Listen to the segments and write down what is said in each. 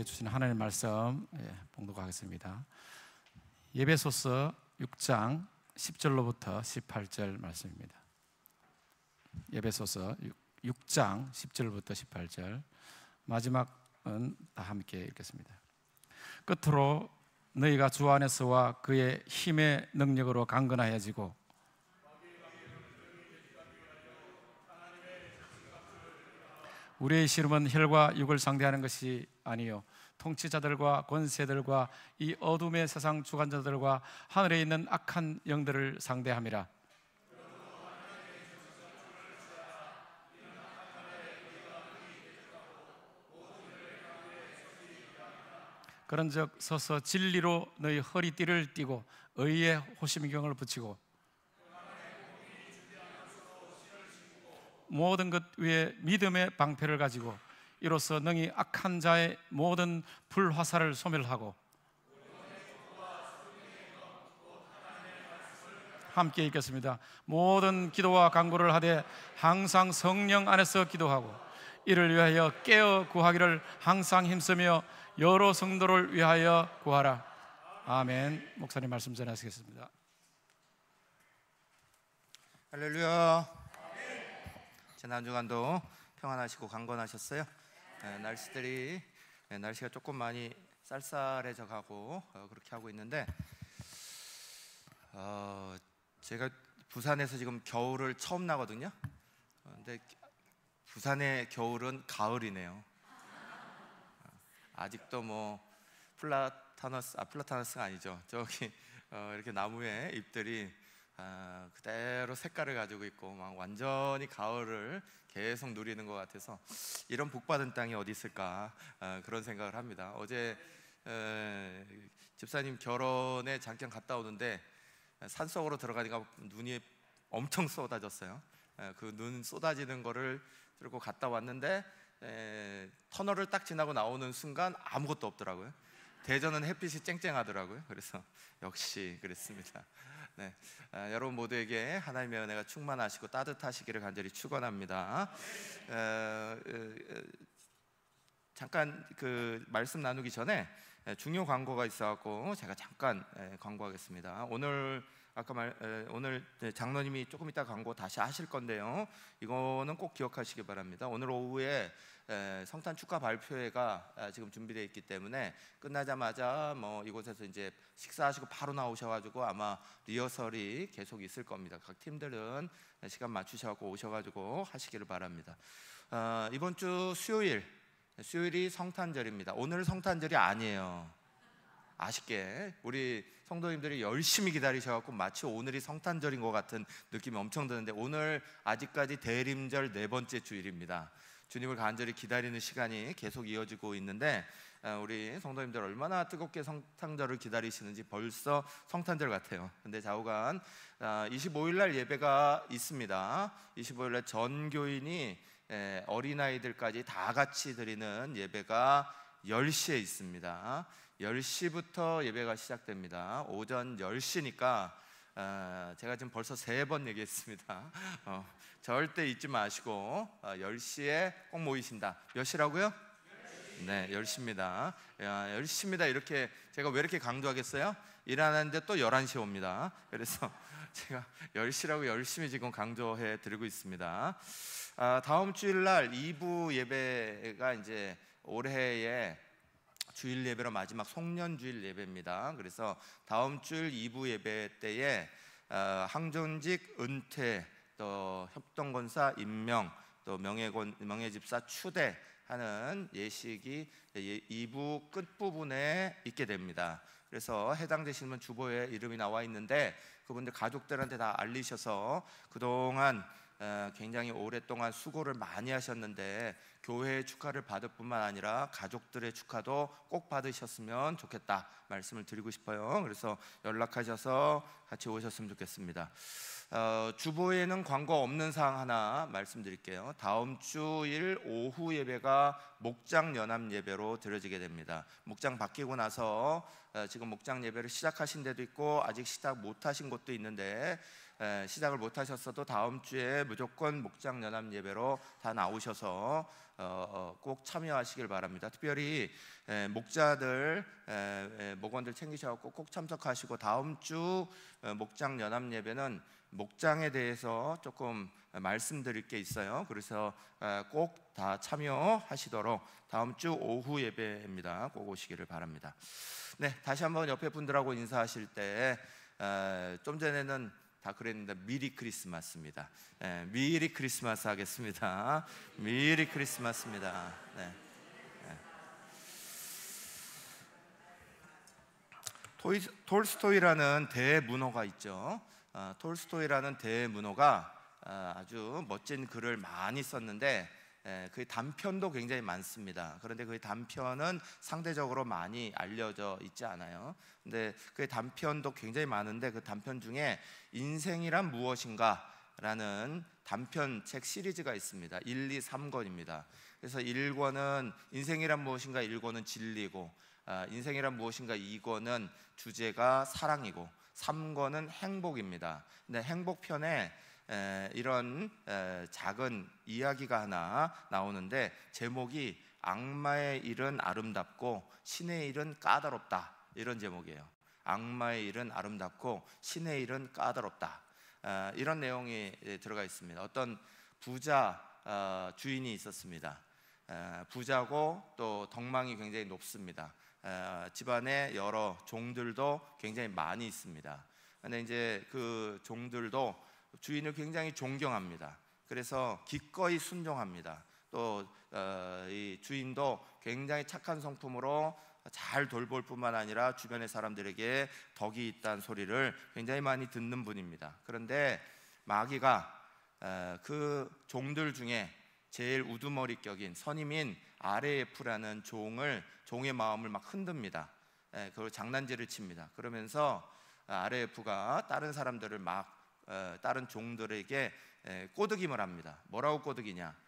주신 하나님의 말씀 봉독하겠습니다. 에베소서 6장 10절로부터 18절 말씀입니다. 에베소서 6장 10절부터 18절 마지막은 다 함께 읽겠습니다. 끝으로 너희가 주 안에서와 그의 힘의 능력으로 강건하여지고 우리의 씨름은 혈과 육을 상대하는 것이 아니요 통치자들과 권세들과 이 어둠의 세상 주관자들과 하늘에 있는 악한 영들을 상대함이라. 그런즉 서서 진리로 너희 허리띠를 띠고 의의 호심경을 붙이고 모든 것 위에 믿음의 방패를 가지고 이로써 능히 악한 자의 모든 불화살을 소멸하고 함께 읽겠습니다. 모든 기도와 간구를 하되 항상 성령 안에서 기도하고 이를 위하여 깨어 구하기를 항상 힘쓰며 여러 성도를 위하여 구하라. 아멘. 목사님 말씀 전하시겠습니다. 할렐루야. 지난 주간도 평안하시고 강건하셨어요? 날씨가 조금 많이 쌀쌀해져 가고 그렇게 하고 있는데 제가 부산에서 지금 겨울을 처음 나거든요. 근데 부산의 겨울은 가을이네요. 아직도 뭐 플라타너스가 아니죠. 저기 이렇게 나무의 잎들이 그대로 색깔을 가지고 있고 막 완전히 가을을 계속 누리는 것 같아서 이런 복받은 땅이 어디 있을까 그런 생각을 합니다. 어제 집사님 결혼에 잠깐 갔다 오는데 산속으로 들어가니까 눈이 엄청 쏟아졌어요. 그 눈 쏟아지는 거를 들고 갔다 왔는데 터널을 딱 지나고 나오는 순간 아무것도 없더라고요. 대전은 햇빛이 쨍쨍하더라고요. 그래서 역시 그랬습니다. 네, 여러분 모두에게 하나님의 은혜가 충만하시고 따뜻하시기를 간절히 축원합니다. 잠깐 그 말씀 나누기 전에 중요 광고가 있어갖고 제가 잠깐 광고하겠습니다. 오늘 장로님이 조금 이따 광고 다시 하실 건데요. 이거는 꼭 기억하시기 바랍니다. 오늘 오후에 성탄 축하 발표회가 지금 준비되어 있기 때문에 끝나자마자 이곳에서 이제 식사하시고 바로 나오셔가지고 아마 리허설이 계속 있을 겁니다. 각 팀들은 시간 맞추셔서 오셔가지고 하시기를 바랍니다. 이번 주 수요일이 성탄절입니다. 오늘 성탄절이 아니에요. 아쉽게 우리 성도님들이 열심히 기다리셔갖고 마치 오늘이 성탄절인 것 같은 느낌이 엄청 드는데 오늘 아직까지 대림절 4번째 주일입니다. 주님을 간절히 기다리는 시간이 계속 이어지고 있는데 우리 성도님들 얼마나 뜨겁게 성탄절을 기다리시는지 벌써 성탄절 같아요. 근데 좌우간 25일 날 예배가 있습니다. 25일 날 전 교인이 어린아이들까지 다 같이 드리는 예배가 10시에 있습니다. 10시부터 예배가 시작됩니다. 오전 10시니까 제가 지금 벌써 3번 얘기했습니다. 절대 잊지 마시고 10시에 꼭 모이신다. 몇 시라고요? 10시. 네, 10시입니다. 10시입니다. 이렇게 제가 왜 이렇게 강조하겠어요? 일하는데 또 11시에 옵니다. 그래서 제가 10시라고 열심히 지금 강조해 드리고 있습니다. 다음 주일날 2부 예배가 이제 올해의 주일 예배로 마지막 송년주일 예배입니다. 그래서 다음 주일 2부 예배 때에 항존직 은퇴, 또 협동권사 임명, 또 명예집사 추대하는 예식이 2부 끝부분에 있게 됩니다. 그래서 해당되시는 주보에 이름이 나와 있는데 그분들 가족들한테 다 알리셔서 그동안 굉장히 오랫동안 수고를 많이 하셨는데 교회의 축하를 받을 뿐만 아니라 가족들의 축하도 꼭 받으셨으면 좋겠다 말씀을 드리고 싶어요. 그래서 연락하셔서 같이 오셨으면 좋겠습니다. 주보에는 광고 없는 사항 하나 말씀드릴게요. 다음 주일 오후 예배가 목장 연합 예배로 드려지게 됩니다. 목장 바뀌고 나서 지금 목장 예배를 시작하신 데도 있고 아직 시작 못하신 곳도 있는데 시작을 못 하셨어도 다음 주에 무조건 목장 연합 예배로 다 나오셔서 꼭 참여하시길 바랍니다. 특별히 목자들, 목원들 챙기셔서 꼭 참석하시고, 다음 주 목장 연합 예배는 목장에 대해서 조금 말씀드릴 게 있어요. 그래서 꼭 다 참여하시도록, 다음 주 오후 예배입니다. 꼭 오시기를 바랍니다. 네, 다시 한번 옆에 분들하고 인사하실 때 좀 전에는 다 그랬는데 미리 크리스마스입니다. 미리 크리스마스 하겠습니다. 미리 크리스마스입니다. 네. 톨스토이라는 대문호가 있죠. 톨스토이라는 대문호가 아주 멋진 글을 많이 썼는데 그의 단편도 굉장히 많습니다. 그런데 그의 단편은 상대적으로 많이 알려져 있지 않아요. 근데 그의 단편도 굉장히 많은데, 그 단편 중에 인생이란 무엇인가 라는 단편책 시리즈가 있습니다. 1, 2, 3권입니다. 그래서 1권은 인생이란 무엇인가, 1권은 진리고, 인생이란 무엇인가 2권은 주제가 사랑이고, 3권은 행복입니다. 근데 행복편에 이런 작은 이야기가 하나 나오는데, 제목이 악마의 일은 아름답고 신의 일은 까다롭다, 이런 제목이에요. 악마의 일은 아름답고 신의 일은 까다롭다, 이런 내용이 들어가 있습니다. 어떤 부자 주인이 있었습니다. 부자고 또 덕망이 굉장히 높습니다. 집안에 여러 종들도 굉장히 많이 있습니다. 근데 이제 그 종들도 주인을 굉장히 존경합니다. 그래서 기꺼이 순종합니다. 또 이 주인도 굉장히 착한 성품으로 잘 돌볼 뿐만 아니라 주변의 사람들에게 덕이 있다는 소리를 굉장히 많이 듣는 분입니다. 그런데 마귀가 그 종들 중에 제일 우두머리 격인 선임인 RAF라는 종의 마음을 막 흔듭니다. 그걸 장난질을 칩니다. 그러면서 RAF가 다른 사람들을 다른 종들에게 꼬드김을 합니다. 뭐라고 꼬드기냐?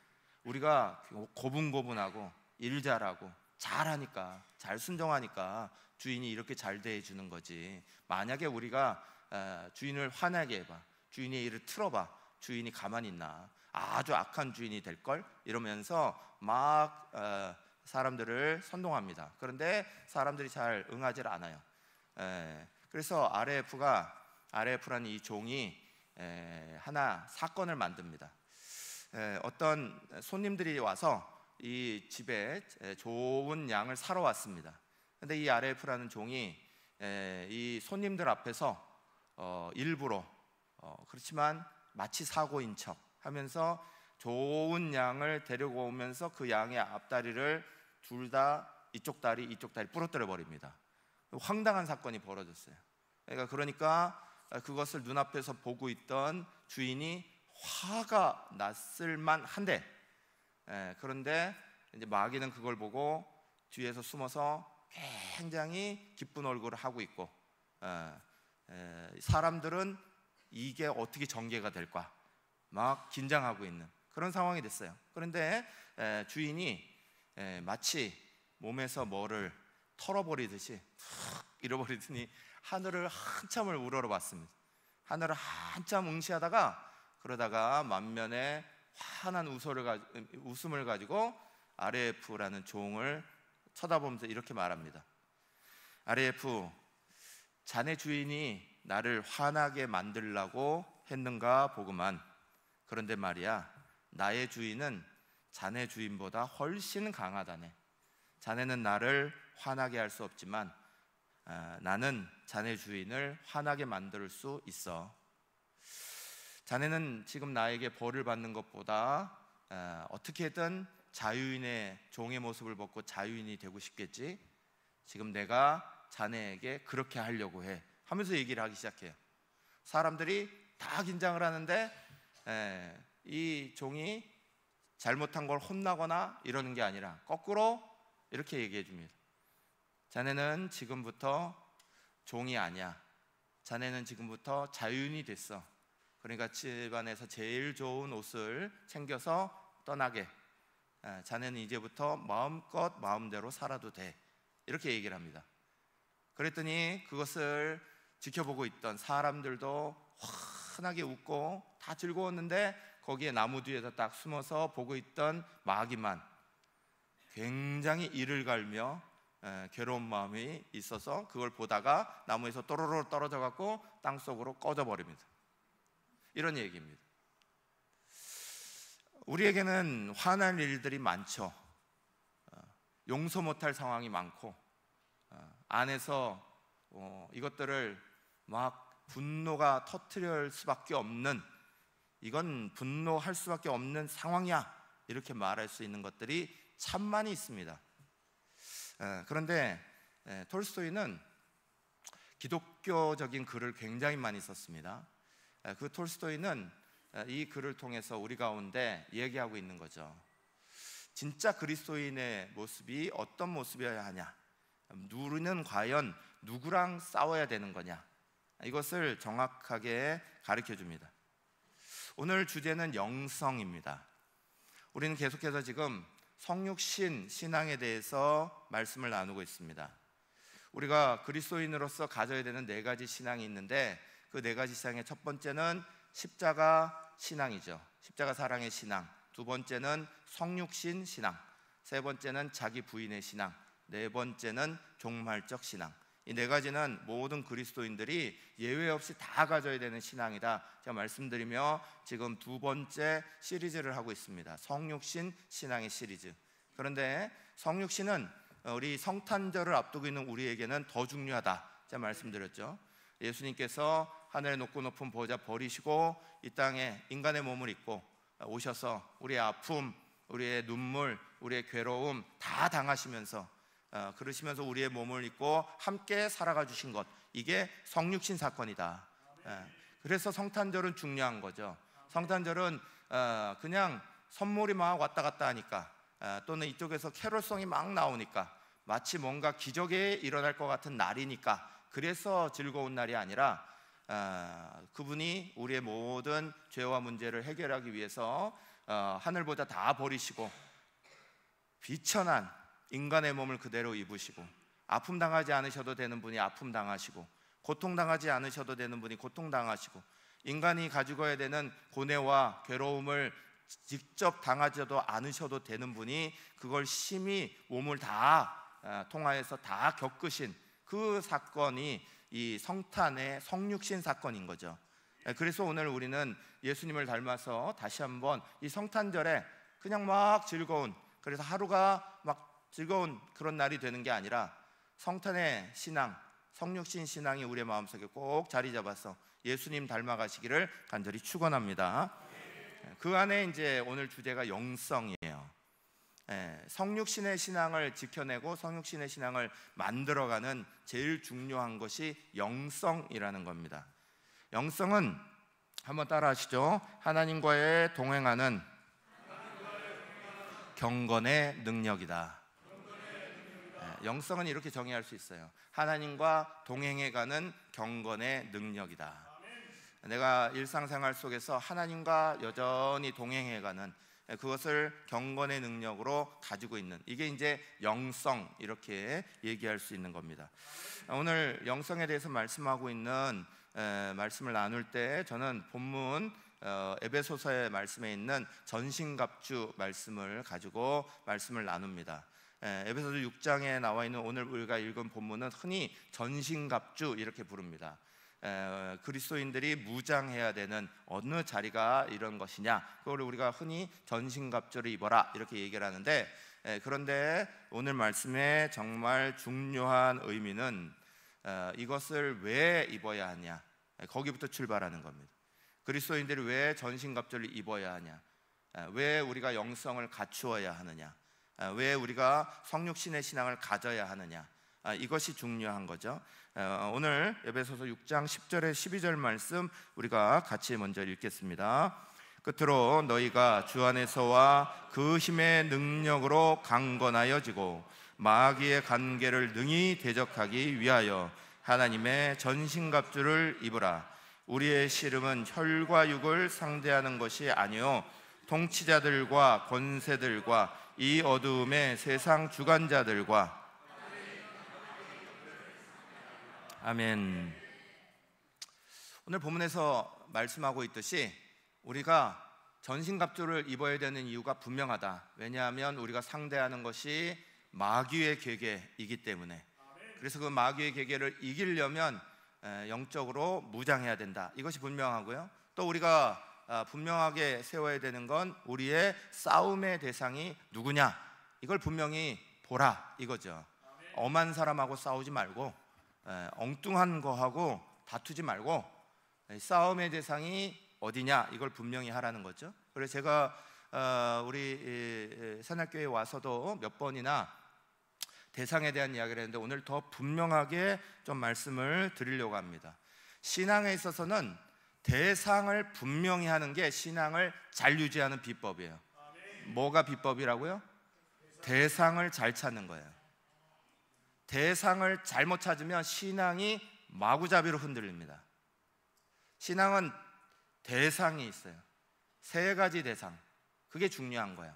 우리가 고분고분하고 일 잘하고 잘하니까, 잘 순종하니까 주인이 이렇게 잘 대해주는 거지. 만약에 우리가 주인을 화나게 해봐, 주인의 일을 틀어봐, 주인이 가만히 있나? 아주 악한 주인이 될걸? 이러면서 막 사람들을 선동합니다. 그런데 사람들이 잘 응하지 않아요. 그래서 RAF라는 이 종이 하나 사건을 만듭니다. 어떤 손님들이 와서 이 집에 좋은 양을 사러 왔습니다. 그런데 이 RAF라는 종이 이 손님들 앞에서 일부러 그렇지만 마치 사고인 척 하면서 좋은 양을 데리고 오면서 그 양의 앞다리를 둘 다 이쪽 다리 부러뜨려 버립니다. 황당한 사건이 벌어졌어요. 그러니까 그것을 눈앞에서 보고 있던 주인이 화가 났을 만한데, 그런데 이제 마귀는 그걸 보고 뒤에서 숨어서 굉장히 기쁜 얼굴을 하고 있고, 사람들은 이게 어떻게 전개가 될까 막 긴장하고 있는 그런 상황이 됐어요. 그런데 주인이 마치 몸에서 뭐를 털어버리듯이 툭 잃어버리더니 하늘을 한참을 우러러봤습니다. 하늘을 한참 응시하다가, 그러다가 만면에 환한 웃음을 가지고 RAF라는 종을 쳐다보면서 이렇게 말합니다. RAF, 자네 주인이 나를 화나게 만들라고 했는가 보구만. 그런데 말이야, 나의 주인은 자네 주인보다 훨씬 강하다네. 자네는 나를 화나게 할 수 없지만 나는 자네 주인을 화나게 만들 수 있어. 자네는 지금 나에게 벌을 받는 것보다 어떻게든 자유인의 종의 모습을 벗고 자유인이 되고 싶겠지. 지금 내가 자네에게 그렇게 하려고 해 하면서 얘기를 하기 시작해요. 사람들이 다 긴장을 하는데 이 종이 잘못한 걸 혼나거나 이러는 게 아니라 거꾸로 이렇게 얘기해 줍니다. 자네는 지금부터 종이 아니야. 자네는 지금부터 자유인이 됐어. 그러니까 집안에서 제일 좋은 옷을 챙겨서 떠나게. 자네는 이제부터 마음껏 마음대로 살아도 돼. 이렇게 얘기를 합니다. 그랬더니 그것을 지켜보고 있던 사람들도 환하게 웃고 다 즐거웠는데 거기에 나무 뒤에서 딱 숨어서 보고 있던 마귀만 굉장히 이를 갈며 괴로운 마음이 있어서 그걸 보다가 나무에서 또로로 떨어져 갖고 땅속으로 꺼져 버립니다. 이런 얘기입니다. 우리에게는 화날 일들이 많죠. 용서 못할 상황이 많고 안에서 이것들을 막 분노가 터뜨릴 수밖에 없는, 이건 분노할 수밖에 없는 상황이야, 이렇게 말할 수 있는 것들이 참 많이 있습니다. 그런데 톨스토이는 기독교적인 글을 굉장히 많이 썼습니다. 그 톨스토이는 이 글을 통해서 우리 가운데 얘기하고 있는 거죠. 진짜 그리스도인의 모습이 어떤 모습이어야 하냐, 우리는 과연 누구랑 싸워야 되는 거냐, 이것을 정확하게 가르쳐 줍니다. 오늘 주제는 영성입니다. 우리는 계속해서 지금 성육신 신앙에 대해서 말씀을 나누고 있습니다. 우리가 그리스도인으로서 가져야 되는 4가지 신앙이 있는데 그 4가지 신앙의 첫 번째는 십자가 신앙이죠. 십자가 사랑의 신앙. 두 번째는 성육신 신앙. 세 번째는 자기 부인의 신앙. 네 번째는 종말적 신앙. 이 4가지는 모든 그리스도인들이 예외 없이 다 가져야 되는 신앙이다, 제가 말씀드리며 지금 2번째 시리즈를 하고 있습니다. 성육신 신앙의 시리즈. 그런데 성육신은 우리 성탄절을 앞두고 있는 우리에게는 더 중요하다, 제가 말씀드렸죠. 예수님께서 하늘에 높고 높은 보좌 버리시고 이 땅에 인간의 몸을 입고 오셔서 우리의 아픔, 우리의 눈물, 우리의 괴로움 다 당하시면서 그러시면서 우리의 몸을 입고 함께 살아가 주신 것, 이게 성육신 사건이다. 그래서 성탄절은 중요한 거죠. 성탄절은 그냥 선물이 막 왔다 갔다 하니까 또는 이쪽에서 캐롤송이 막 나오니까 마치 뭔가 기적이 일어날 것 같은 날이니까 그래서 즐거운 날이 아니라 그분이 우리의 모든 죄와 문제를 해결하기 위해서 하늘보다 다 버리시고 비천한 인간의 몸을 그대로 입으시고 아픔 당하지 않으셔도 되는 분이 아픔 당하시고 고통 당하지 않으셔도 되는 분이 고통 당하시고 인간이 가지고 가야 되는 고뇌와 괴로움을 직접 당하지도 않으셔도 되는 분이 그걸 심히 몸을 다 통하여서 다 겪으신 그 사건이 이 성탄의 성육신 사건인 거죠. 그래서 오늘 우리는 예수님을 닮아서 다시 한번 이 성탄절에 그냥 막 즐거운, 그래서 하루가 막 즐거운 그런 날이 되는 게 아니라 성탄의 신앙, 성육신 신앙이 우리의 마음속에 꼭 자리 잡아서 예수님 닮아가시기를 간절히 축원합니다. 그 안에 이제 오늘 주제가 영성이에요. 성육신의 신앙을 지켜내고 성육신의 신앙을 만들어가는 제일 중요한 것이 영성이라는 겁니다. 영성은 한번 따라 하시죠. 하나님과의 동행하는 경건의 능력이다. 영성은 이렇게 정의할 수 있어요. 하나님과 동행해가는 경건의 능력이다. 내가 일상생활 속에서 하나님과 여전히 동행해가는 그것을 경건의 능력으로 가지고 있는, 이게 이제 영성, 이렇게 얘기할 수 있는 겁니다. 오늘 영성에 대해서 말씀하고 있는 말씀을 나눌 때 저는 본문 에베소서의 말씀에 있는 전신갑주 말씀을 가지고 말씀을 나눕니다. 에베소서 6장에 나와 있는 오늘 우리가 읽은 본문은 흔히 전신갑주 이렇게 부릅니다. 그리스도인들이 무장해야 되는 어느 자리가 이런 것이냐, 그걸 우리가 흔히 전신갑주를 입어라 이렇게 얘기를 하는데, 그런데 오늘 말씀의 정말 중요한 의미는 이것을 왜 입어야 하냐, 거기부터 출발하는 겁니다. 그리스도인들이 왜 전신갑주를 입어야 하냐, 왜 우리가 영성을 갖추어야 하느냐, 왜 우리가 성육신의 신앙을 가져야 하느냐, 이것이 중요한 거죠. 오늘 에베소서 6장 10절에 12절 말씀 우리가 같이 먼저 읽겠습니다. 끝으로 너희가 주 안에서와 그 힘의 능력으로 강건하여지고 마귀의 관계를 능히 대적하기 위하여 하나님의 전신갑주를 입으라. 우리의 씨름은 혈과 육을 상대하는 것이 아니요 통치자들과 권세들과 이 어두움의 세상 주관자들과. 아멘. 오늘 본문에서 말씀하고 있듯이 우리가 전신갑주를 입어야 되는 이유가 분명하다. 왜냐하면 우리가 상대하는 것이 마귀의 계계이기 때문에. 그래서 그 마귀의 계계를 이기려면 영적으로 무장해야 된다. 이것이 분명하고요. 또 우리가 분명하게 세워야 되는 건 우리의 싸움의 대상이 누구냐, 이걸 분명히 보라 이거죠. 엄한 사람하고 싸우지 말고 엉뚱한 거하고 다투지 말고 싸움의 대상이 어디냐, 이걸 분명히 하라는 거죠. 그래서 제가 우리 산악교회에 와서도 몇 번이나 대상에 대한 이야기를 했는데 오늘 더 분명하게 좀 말씀을 드리려고 합니다. 신앙에 있어서는 대상을 분명히 하는 게 신앙을 잘 유지하는 비법이에요. 뭐가 비법이라고요? 대상을 잘 찾는 거예요. 대상을 잘못 찾으면 신앙이 마구잡이로 흔들립니다. 신앙은 대상이 있어요. 세 가지 대상. 그게 중요한 거예요.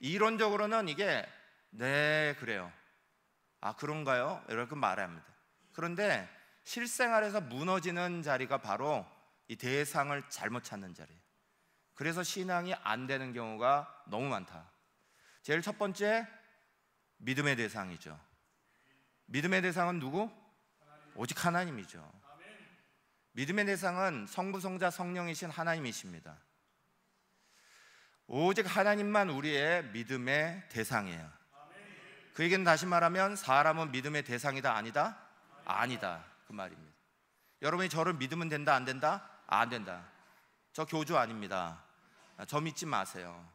이론적으로는 이게 네 그래요, 아 그런가요? 이렇게 말합니다. 그런데 실생활에서 무너지는 자리가 바로 이 대상을 잘못 찾는 자리예요. 그래서 신앙이 안 되는 경우가 너무 많다. 제일 첫 번째, 믿음의 대상이죠. 믿음의 대상은 누구? 오직 하나님이죠. 믿음의 대상은 성부, 성자, 성령이신 하나님이십니다. 오직 하나님만 우리의 믿음의 대상이에요. 그 얘기는 다시 말하면 사람은 믿음의 대상이다 아니다? 아니다, 그 말입니다. 여러분이 저를 믿으면 된다 안 된다? 안 된다. 저 교주 아닙니다. 저 믿지 마세요.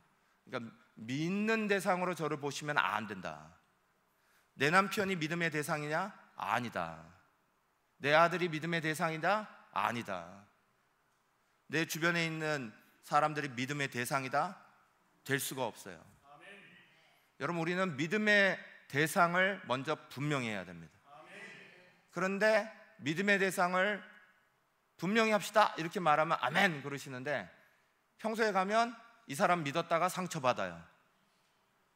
그러니까 믿는 대상으로 저를 보시면 안 된다. 내 남편이 믿음의 대상이냐? 아니다. 내 아들이 믿음의 대상이다? 아니다. 내 주변에 있는 사람들이 믿음의 대상이다? 될 수가 없어요. 여러분, 우리는 믿음의 대상을 먼저 분명히 해야 됩니다. 그런데 믿음의 대상을 분명히 합시다 이렇게 말하면 아멘 그러시는데, 평소에 가면 이 사람 믿었다가 상처받아요.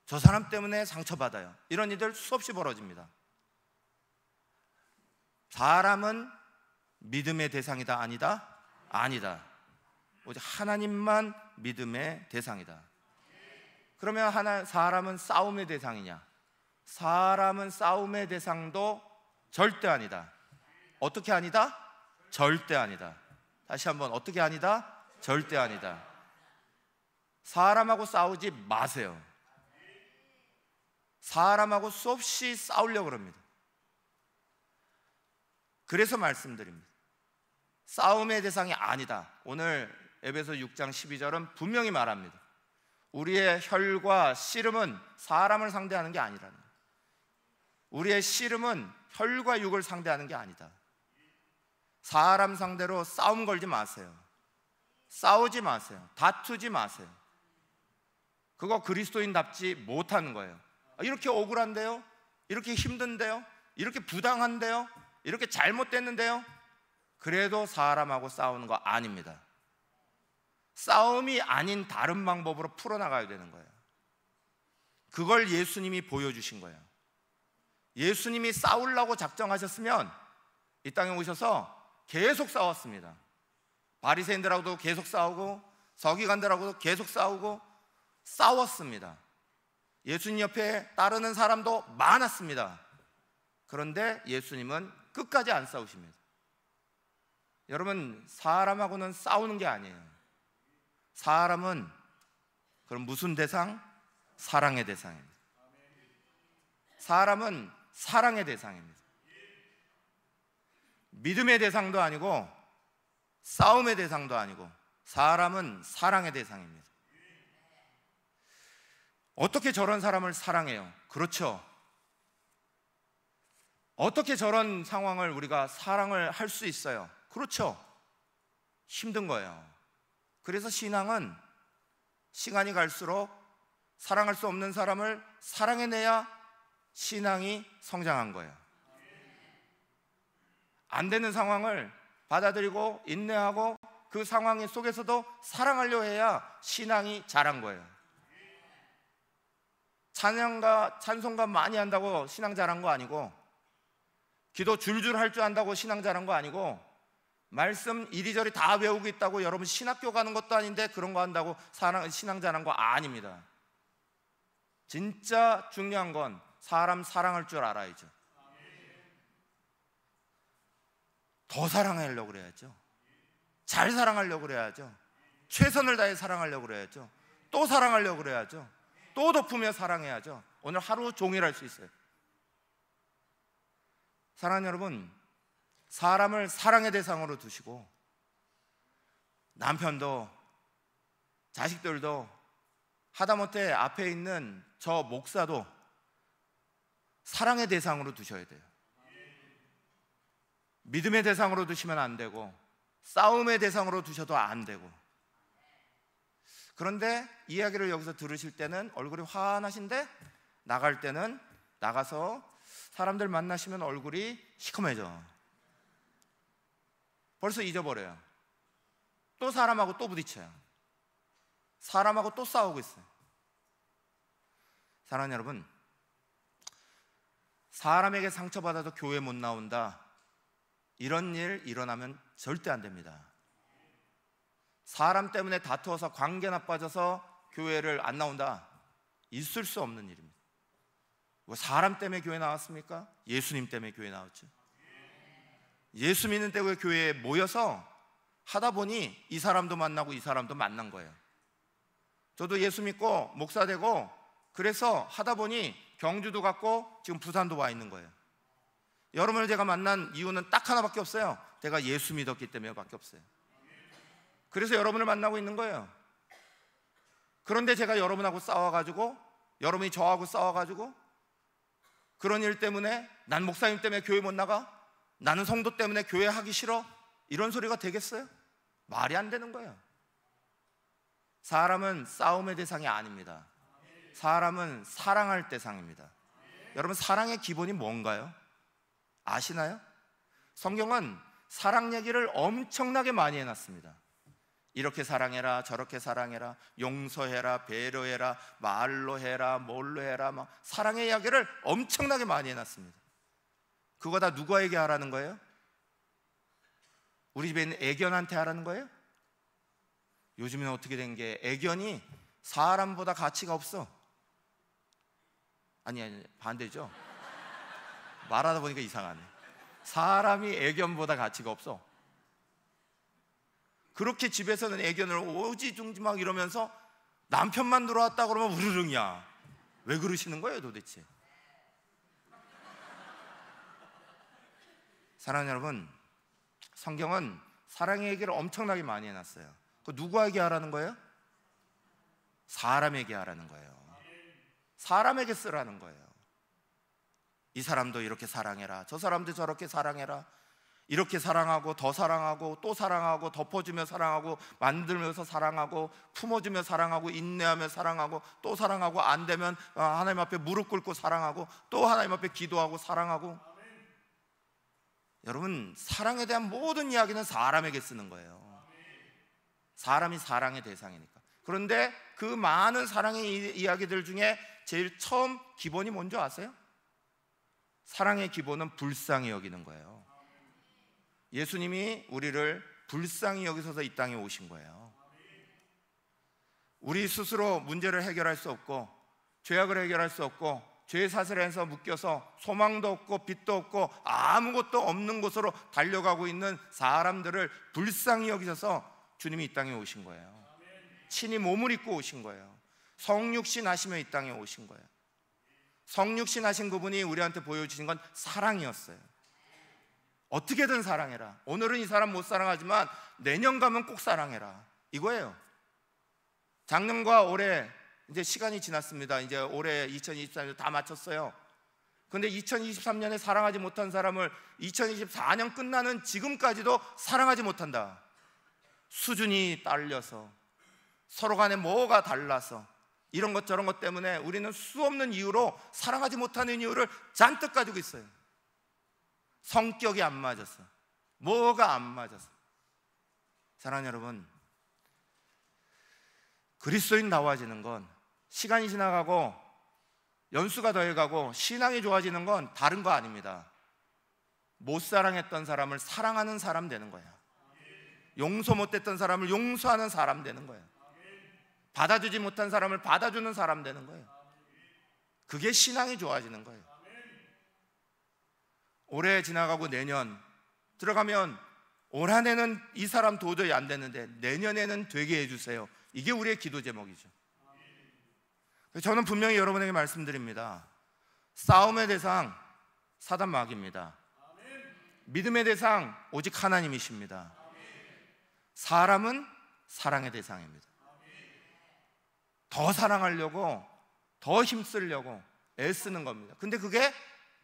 저 사람 때문에 상처받아요. 이런 일들 수없이 벌어집니다. 사람은 믿음의 대상이다 아니다? 아니다. 오직 하나님만 믿음의 대상이다. 그러면 사람은 싸움의 대상이냐? 사람은 싸움의 대상도 절대 아니다. 어떻게 아니다? 절대 아니다. 다시 한번, 어떻게 아니다? 절대 아니다. 사람하고 싸우지 마세요. 사람하고 수없이 싸우려고 합니다. 그래서 말씀드립니다. 싸움의 대상이 아니다. 오늘 에베소 6장 12절은 분명히 말합니다. 우리의 혈과 씨름은 사람을 상대하는 게 아니라는 거예요. 우리의 씨름은 혈과 육을 상대하는 게 아니다. 사람 상대로 싸움 걸지 마세요. 싸우지 마세요. 다투지 마세요. 그거 그리스도인답지 못하는 거예요. 이렇게 억울한데요? 이렇게 힘든데요? 이렇게 부당한데요? 이렇게 잘못됐는데요? 그래도 사람하고 싸우는 거 아닙니다. 싸움이 아닌 다른 방법으로 풀어나가야 되는 거예요. 그걸 예수님이 보여주신 거예요. 예수님이 싸우려고 작정하셨으면 이 땅에 오셔서 계속 싸웠습니다. 바리새인들하고도 계속 싸우고 서기관들하고도 계속 싸웠습니다. 예수님 옆에 따르는 사람도 많았습니다. 그런데 예수님은 끝까지 안 싸우십니다. 여러분, 사람하고는 싸우는 게 아니에요. 사람은 그럼 무슨 대상? 사랑의 대상입니다. 사람은 사랑의 대상입니다. 믿음의 대상도 아니고 싸움의 대상도 아니고 사람은 사랑의 대상입니다. 어떻게 저런 사람을 사랑해요? 그렇죠. 어떻게 저런 상황을 우리가 사랑을 할 수 있어요? 그렇죠. 힘든 거예요. 그래서 신앙은 시간이 갈수록 사랑할 수 없는 사람을 사랑해내야 신앙이 성장한 거예요. 안 되는 상황을 받아들이고 인내하고 그 상황 속에서도 사랑하려 해야 신앙이 자란 거예요. 찬송가 많이 한다고 신앙 자란 거 아니고, 기도 줄줄 할 줄 안다고 신앙 자란 거 아니고, 말씀 이리저리 다 외우고 있다고 여러분 신학교 가는 것도 아닌데 그런 거 한다고 신앙자란 거 아닙니다. 진짜 중요한 건 사람 사랑할 줄 알아야죠. 더 사랑하려고 그래야죠. 잘 사랑하려고 그래야죠. 최선을 다해 사랑하려고 그래야죠. 또 사랑하려고 그래야죠. 또 덮으며 사랑해야죠. 오늘 하루 종일 할 수 있어요. 사랑하는 여러분, 사람을 사랑의 대상으로 두시고 남편도 자식들도 하다못해 앞에 있는 저 목사도 사랑의 대상으로 두셔야 돼요. 믿음의 대상으로 두시면 안 되고 싸움의 대상으로 두셔도 안 되고. 그런데 이야기를 여기서 들으실 때는 얼굴이 환하신데 나갈 때는 나가서 사람들 만나시면 얼굴이 시커매져. 벌써 잊어버려요. 또 사람하고 또 부딪혀요. 사람하고 또 싸우고 있어요. 사랑하는 여러분, 사람에게 상처받아도 교회 못 나온다, 이런 일 일어나면 절대 안 됩니다. 사람 때문에 다투어서 관계 나빠져서 교회를 안 나온다, 있을 수 없는 일입니다. 왜 사람 때문에 교회 나왔습니까? 예수님 때문에 교회 나왔죠. 예수 믿는 때 교회에 모여서 하다 보니 이 사람도 만나고 이 사람도 만난 거예요. 저도 예수 믿고 목사 되고 그래서 하다 보니 경주도 갔고 지금 부산도 와 있는 거예요. 여러분을 제가 만난 이유는 딱 하나밖에 없어요. 제가 예수 믿었기 때문에밖에 없어요. 그래서 여러분을 만나고 있는 거예요. 그런데 제가 여러분하고 싸워가지고, 여러분이 저하고 싸워가지고, 그런 일 때문에 난 목사님 때문에 교회 못 나가? 나는 성도 때문에 교회 하기 싫어? 이런 소리가 되겠어요? 말이 안 되는 거예요. 사람은 싸움의 대상이 아닙니다. 사람은 사랑할 대상입니다. 여러분, 사랑의 기본이 뭔가요? 아시나요? 성경은 사랑 얘기를 엄청나게 많이 해놨습니다. 이렇게 사랑해라, 저렇게 사랑해라, 용서해라, 배려해라, 말로 해라, 뭘로 해라, 막 사랑의 이야기를 엄청나게 많이 해놨습니다. 그거 다 누구에게 하라는 거예요? 우리 집에 있는 애견한테 하라는 거예요? 요즘에는 어떻게 된 게 애견이 사람보다 가치가 없어. 아니 반대죠. 말하다 보니까 이상하네. 사람이 애견보다 가치가 없어. 그렇게 집에서는 애견을 오지중지 막 이러면서 남편만 들어왔다 그러면 우르릉이야. 왜 그러시는 거예요 도대체? 사랑하는 여러분, 성경은 사랑의 얘기를 엄청나게 많이 해놨어요. 그 누구에게 하라는 거예요? 사람에게 하라는 거예요. 사람에게 쓰라는 거예요. 이 사람도 이렇게 사랑해라, 저 사람도 저렇게 사랑해라. 이렇게 사랑하고 더 사랑하고 또 사랑하고 덮어주며 사랑하고 만들면서 사랑하고 품어주며 사랑하고 인내하며 사랑하고 또 사랑하고 안 되면 하나님 앞에 무릎 꿇고 사랑하고 또 하나님 앞에 기도하고 사랑하고. 여러분, 사랑에 대한 모든 이야기는 사람에게 쓰는 거예요. 사람이 사랑의 대상이니까. 그런데 그 많은 사랑의 이야기들 중에 제일 처음 기본이 뭔지 아세요? 사랑의 기본은 불쌍히 여기는 거예요. 예수님이 우리를 불쌍히 여기셔서 이 땅에 오신 거예요. 우리 스스로 문제를 해결할 수 없고 죄악을 해결할 수 없고 죄 사슬에서 묶여서 소망도 없고 빛도 없고 아무것도 없는 곳으로 달려가고 있는 사람들을 불쌍히 여기셔서 주님이 이 땅에 오신 거예요. 친히 몸을 입고 오신 거예요. 성육신 하시며 이 땅에 오신 거예요. 성육신 하신 그분이 우리한테 보여주신 건 사랑이었어요. 어떻게든 사랑해라. 오늘은 이 사람 못 사랑하지만 내년 가면 꼭 사랑해라, 이거예요. 작년과 올해 이제 시간이 지났습니다. 이제 올해 2023년 다 마쳤어요. 근데 2023년에 사랑하지 못한 사람을 2024년 끝나는 지금까지도 사랑하지 못한다. 수준이 딸려서, 서로 간에 뭐가 달라서, 이런 것 저런 것 때문에 우리는 수 없는 이유로 사랑하지 못하는 이유를 잔뜩 가지고 있어요. 성격이 안 맞아서, 뭐가 안 맞아서. 사랑하는 여러분, 그리스도인 나와지는 건, 시간이 지나가고 연수가 더해가고 신앙이 좋아지는 건 다른 거 아닙니다. 못 사랑했던 사람을 사랑하는 사람 되는 거예요. 용서 못했던 사람을 용서하는 사람 되는 거예요. 받아주지 못한 사람을 받아주는 사람 되는 거예요. 그게 신앙이 좋아지는 거예요. 올해 지나가고 내년 들어가면 올 한 해는 이 사람 도저히 안 되는데 내년에는 되게 해주세요. 이게 우리의 기도 제목이죠. 저는 분명히 여러분에게 말씀드립니다. 싸움의 대상 사단 마귀입니다. 믿음의 대상 오직 하나님이십니다. 사람은 사랑의 대상입니다. 더 사랑하려고 더 힘쓰려고 애쓰는 겁니다. 근데 그게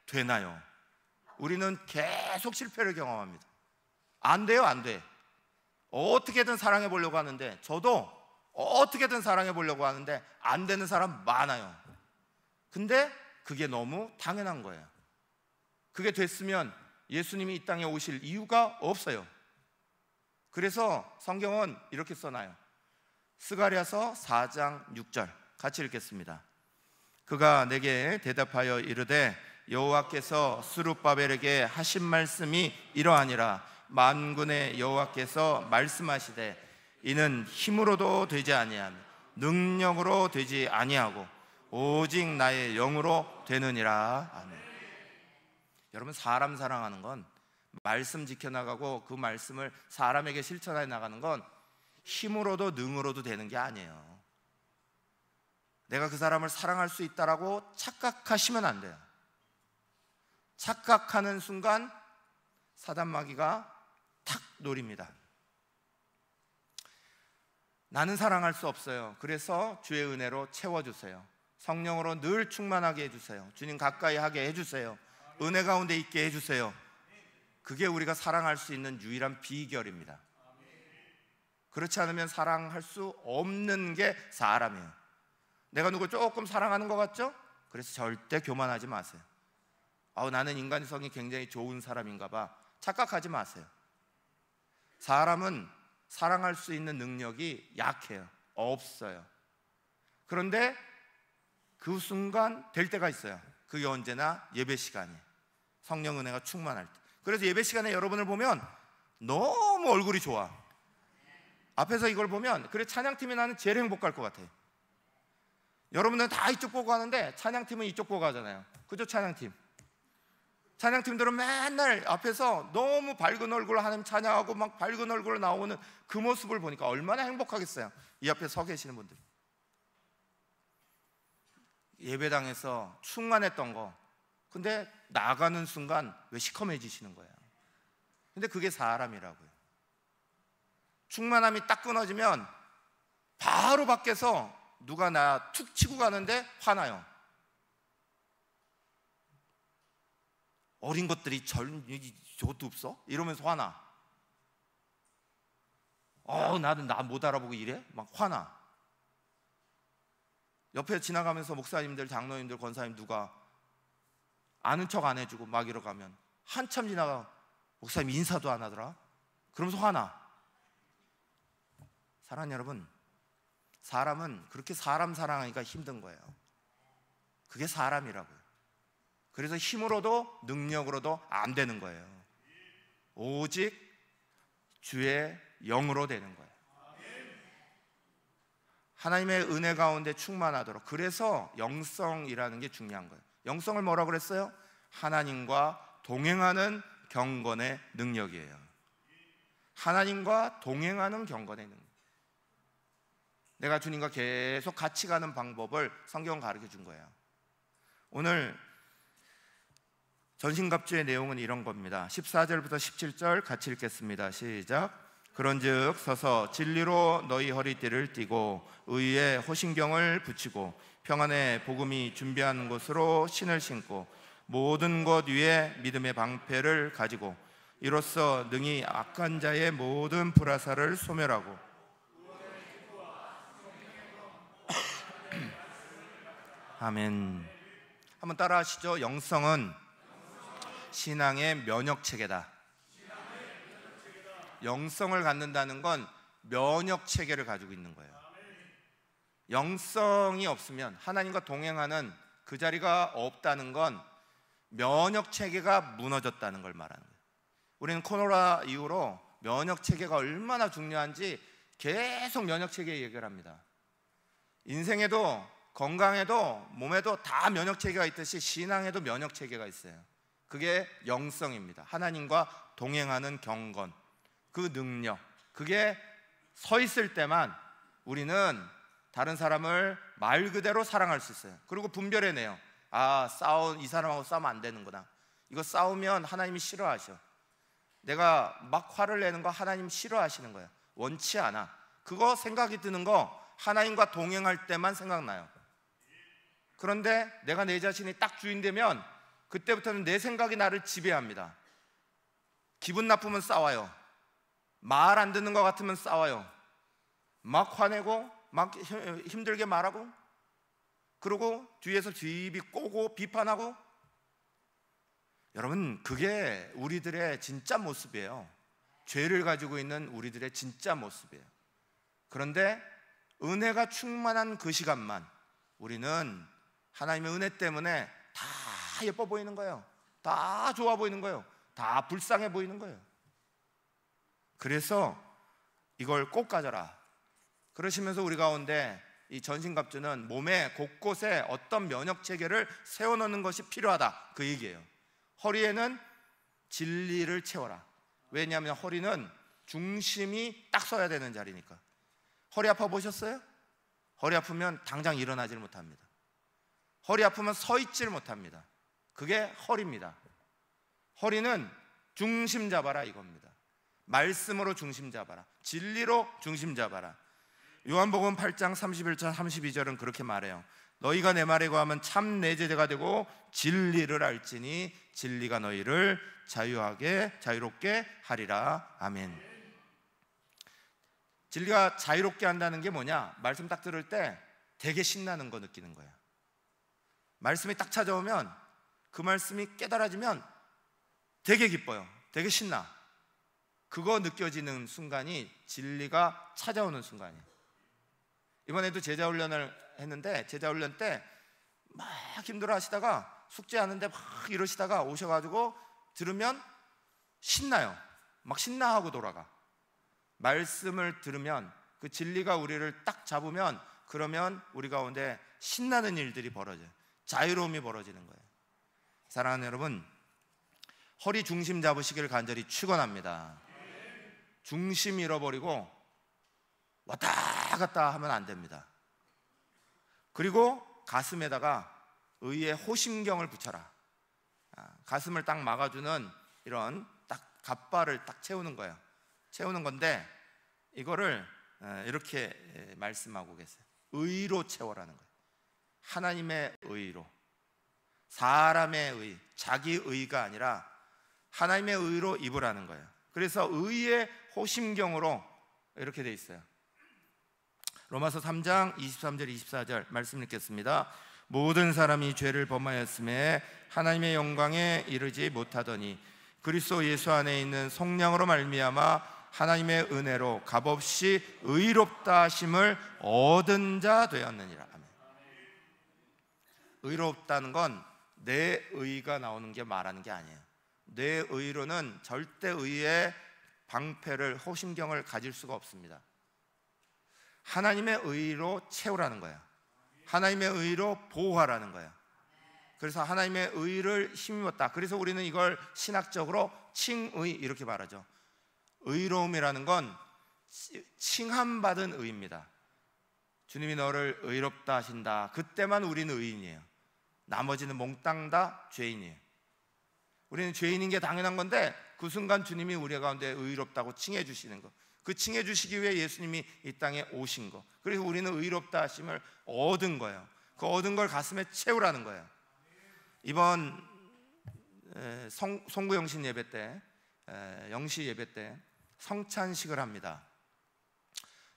되나요? 우리는 계속 실패를 경험합니다. 안 돼요, 안 돼. 어떻게든 사랑해 보려고 하는데, 저도 어떻게든 사랑해 보려고 하는데 안 되는 사람 많아요. 근데 그게 너무 당연한 거예요. 그게 됐으면 예수님이 이 땅에 오실 이유가 없어요. 그래서 성경은 이렇게 써놔요. 스가랴서 4장 6절 같이 읽겠습니다. 그가 내게 대답하여 이르되 여호와께서 스룹바벨에게 하신 말씀이 이러하니라. 만군의 여호와께서 말씀하시되 이는 힘으로도 되지 아니하며 능력으로 되지 아니하고 오직 나의 영으로 되느니라. 아멘. 여러분, 사람 사랑하는 건, 말씀 지켜나가고 그 말씀을 사람에게 실천해 나가는 건 힘으로도 능으로도 되는 게 아니에요. 내가 그 사람을 사랑할 수 있다라고 착각하시면 안 돼요. 착각하는 순간 사단 마귀가 탁 노립니다. 나는 사랑할 수 없어요. 그래서 주의 은혜로 채워주세요. 성령으로 늘 충만하게 해주세요. 주님 가까이 하게 해주세요. 은혜 가운데 있게 해주세요. 그게 우리가 사랑할 수 있는 유일한 비결입니다. 그렇지 않으면 사랑할 수 없는 게 사람이에요. 내가 누구 조금 사랑하는 것 같죠? 그래서 절대 교만하지 마세요. 나는 인간성이 굉장히 좋은 사람인가 봐. 착각하지 마세요. 사람은 사랑할 수 있는 능력이 약해요. 없어요. 그런데 그 순간 될 때가 있어요. 그게 언제나 예배 시간이에요. 성령 은혜가 충만할 때. 그래서 예배 시간에 여러분을 보면 너무 얼굴이 좋아. 앞에서 이걸 보면, 그래 찬양팀이 나는 제일 행복할 것 같아요. 여러분들은 다 이쪽 보고 하는데 찬양팀은 이쪽 보고 하잖아요. 그죠? 찬양팀들은 맨날 앞에서 너무 밝은 얼굴로 하나님 찬양하고 막 밝은 얼굴로 나오는 그 모습을 보니까 얼마나 행복하겠어요. 이 앞에 서 계시는 분들. 예배당에서 충만했던 거, 근데 나가는 순간 왜 시커매지시는 거예요? 근데 그게 사람이라고요. 충만함이 딱 끊어지면 바로 밖에서 누가 나 툭 치고 가는데 화나요. 어린 것들이 저것도 없어? 이러면서 화나. 나는 나 못 알아보고 이래? 막 화나. 옆에 지나가면서 목사님들, 장로님들, 권사님 누가 아는 척 안 해주고 막 이러가면 한참 지나가 목사님 인사도 안 하더라? 그러면서 화나. 사랑하는 여러분, 사람은 그렇게 사람 사랑하기가 힘든 거예요. 그게 사람이라고요. 그래서 힘으로도 능력으로도 안 되는 거예요. 오직 주의 영으로 되는 거예요. 하나님의 은혜 가운데 충만하도록. 그래서 영성이라는 게 중요한 거예요. 영성을 뭐라고 그랬어요? 하나님과 동행하는 경건의 능력이에요. 하나님과 동행하는 경건의 능력. 내가 주님과 계속 같이 가는 방법을 성경은 가르쳐 준 거예요. 오늘 전신갑주의 내용은 이런 겁니다. 14절부터 17절 같이 읽겠습니다. 시작. 그런즉 서서 진리로 너희 허리띠를 띠고 의의 호신경을 붙이고 평안의 복음이 준비하는 곳으로 신을 신고 모든 것 위에 믿음의 방패를 가지고 이로써 능히 악한 자의 모든 불화살을 소멸하고 아멘. 한번 따라 하시죠. 영성은 신앙의 면역체계다. 영성을 갖는다는 건 면역체계를 가지고 있는 거예요. 영성이 없으면, 하나님과 동행하는 그 자리가 없다는 건 면역체계가 무너졌다는 걸 말하는 거예요. 우리는 코로나 이후로 면역 체계가 얼마나 중요한지 계속 면역 체계 얘기를 합니다. 인생에도 건강에도 몸에도 다 면역 체계가 있듯이 신앙에도 면역 체계가 있어요. 그게 영성입니다. 하나님과 동행하는 경건, 그 능력, 그게 서 있을 때만 우리는 다른 사람을 말 그대로 사랑할 수 있어요. 그리고 분별해내요. 이 사람하고 싸우면 안 되는구나. 이거 싸우면 하나님이 싫어하셔. 내가 막 화를 내는 거 하나님 싫어하시는 거예요. 원치 않아. 그거 생각이 드는 거 하나님과 동행할 때만 생각나요. 그런데 내가 내 자신이 딱 주인 되면 그때부터는 내 생각이 나를 지배합니다. 기분 나쁘면 싸워요. 말 안 듣는 것 같으면 싸워요. 막 화내고 막 힘들게 말하고, 그리고 뒤에서 뒤비 꼬고 비판하고. 여러분, 그게 우리들의 진짜 모습이에요. 죄를 가지고 있는 우리들의 진짜 모습이에요. 그런데 은혜가 충만한 그 시간만 우리는 하나님의 은혜 때문에 다 예뻐 보이는 거예요. 다 좋아 보이는 거예요. 다 불쌍해 보이는 거예요. 그래서 이걸 꼭 가져라. 그러시면서 우리 가운데 이 전신갑주는 몸에 곳곳에 어떤 면역 체계를 세워놓는 것이 필요하다, 그 얘기예요. 허리에는 진리를 채워라. 왜냐하면 허리는 중심이 딱 서야 되는 자리니까. 허리 아파 보셨어요? 허리 아프면 당장 일어나질 못합니다. 허리 아프면 서 있질 못합니다. 그게 허리입니다. 허리는 중심 잡아라 이겁니다. 말씀으로 중심 잡아라. 진리로 중심 잡아라. 요한복음 8장 31절 32절은 그렇게 말해요. 너희가 내 말에 거하면 참 내 제자가 되고 진리를 알지니 진리가 너희를 자유롭게 하리라. 아멘. 진리가 자유롭게 한다는 게 뭐냐? 말씀 딱 들을 때 되게 신나는 거 느끼는 거예요. 말씀이 딱 찾아오면, 그 말씀이 깨달아지면 되게 기뻐요. 되게 신나. 그거 느껴지는 순간이 진리가 찾아오는 순간이에요. 이번에도 제자훈련을 했는데, 제자훈련 때 막 힘들어 하시다가 숙제하는데 막 이러시다가 오셔가지고 들으면 신나요. 막 신나하고 돌아가. 말씀을 들으면, 그 진리가 우리를 딱 잡으면, 그러면 우리 가운데 신나는 일들이 벌어져요. 자유로움이 벌어지는 거예요. 사랑하는 여러분, 허리 중심 잡으시길 간절히 축원합니다. 중심 잃어버리고 왔다 갔다 하면 안 됩니다. 그리고 가슴에다가 의의 호심경을 붙여라. 가슴을 딱 막아주는 이런 딱 갓발을 딱 채우는 거예요. 채우는 건데, 이거를 이렇게 말씀하고 계세요. 의로 채워라는 거예요. 하나님의 의로. 사람의 의, 자기 의가 아니라 하나님의 의로 입으라는 거예요. 그래서 의의 호심경으로 이렇게 돼 있어요. 로마서 3장 23절 24절 말씀 읽겠습니다. 모든 사람이 죄를 범하였음에 하나님의 영광에 이르지 못하더니 그리스도 예수 안에 있는 성령으로 말미암아 하나님의 은혜로 값없이 의롭다 하심을 얻은 자 되었느니라. 아멘. 의롭다는 건 내 의가 나오는 게 말하는 게 아니에요. 내 의로는 절대 의의 방패를, 호심경을 가질 수가 없습니다. 하나님의 의로 채우라는 거예요. 하나님의 의로 보호하라는 거예요. 그래서 하나님의 의를 힘입었다. 그래서 우리는 이걸 신학적으로 칭의 이렇게 말하죠. 의로움이라는 건 칭함받은 의입니다. 주님이 너를 의롭다 하신다. 그때만 우리는 의인이에요. 나머지는 몽땅 다 죄인이에요. 우리는 죄인인 게 당연한 건데, 그 순간 주님이 우리 가운데 의롭다고 칭해 주시는 거, 그 칭해 주시기 위해 예수님이 이 땅에 오신 거, 그래서 우리는 의롭다 하심을 얻은 거예요. 그 얻은 걸 가슴에 채우라는 거예요. 이번 송구영신 예배 때, 영시 예배 때 성찬식을 합니다.